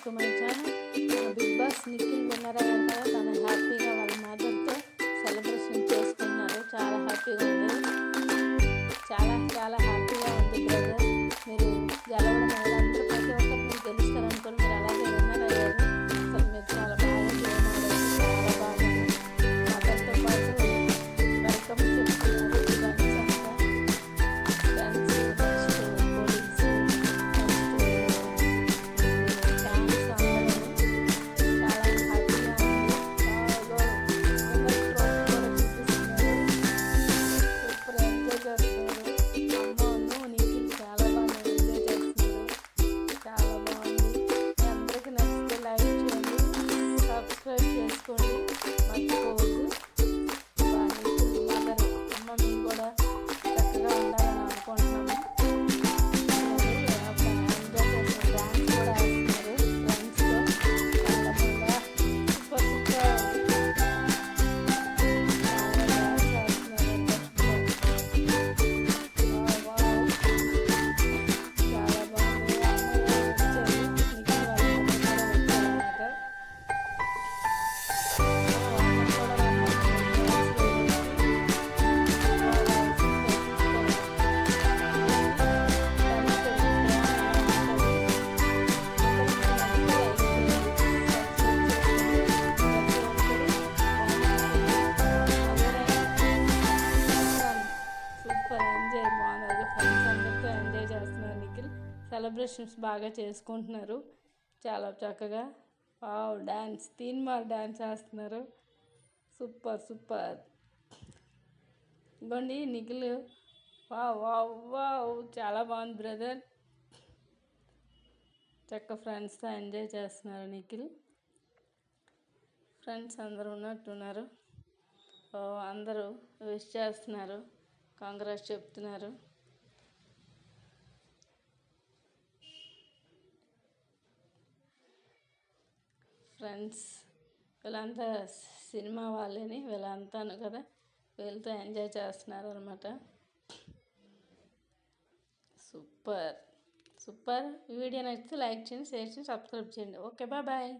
To my channel. Bigg Boss Nikhil winner అయ్యారు కదా, తను హ్యాపీగా వాళ్ళ మదర్తో సెలబ్రేషన్ చేసుకున్నారు. చాలా హ్యాపీగా ఉంది, చాలా చాలా హ్యాపీగా ఉంది బ్రదర్. మీరు గెలవడం వల్ల అందరూ ప్రతి ఒక్కరు మీకు తెలుస్తారు అనుకోని మీరు అలాగే విన్నర్ అయ్యారు. అసలు మీరు చాలా బాగా చేయడం, చాలా బాగా మదర్తో పాటు వెల్కమ్ చెప్తున్నారు. సబ్స్క్రైబ్ చేసుకోండి, మర్చిపోవద్దు. మదర్ అమ్మ మీకు కూడా చక్కగా ఉండాలని అనుకుంటున్నాను. డాన్స్ కూడా వేస్తున్నారు ఫ్రెండ్స్తో. చాలా బాగా సూపర్ సూపర్ డాన్స్ వేస్తున్నారు. చాలా బాగుంది. సూపర్ ఎంజాయ్ బాగున్నారు. ఫ్రెండ్స్ అందరితో ఎంజాయ్ చేస్తున్నారు. నిఖిల్ సెలబ్రేషన్స్ బాగా చేసుకుంటున్నారు చాలా చక్కగా. వావ్, డ్యాన్స్ తీన్మార్ డ్యాన్స్ వేస్తున్నారు. Super super. ఇవ్వండి నిఖిల్. వావ్ వావ్ వావ్, చాలా బాగుంది బ్రదర్. చక్క ఫ్రెండ్స్తో ఎంజాయ్ చేస్తున్నారు నిఖిల్. ఫ్రెండ్స్ అందరూ ఉన్నట్టున్నారు. అందరూ విష్ చేస్తున్నారు, కాంగ్రెస్ చెప్తున్నారు. ఫ్రెండ్స్ వీళ్ళంతా సినిమా వాళ్ళని, వీళ్ళంతాను కదా, వీళ్ళతో ఎంజాయ్ చేస్తున్నారు అనమాట. Super super. ఈ వీడియో నచ్చితే లైక్ చేయండి, షేర్ చేయండి, సబ్స్క్రైబ్ చేయండి. Okay, bye.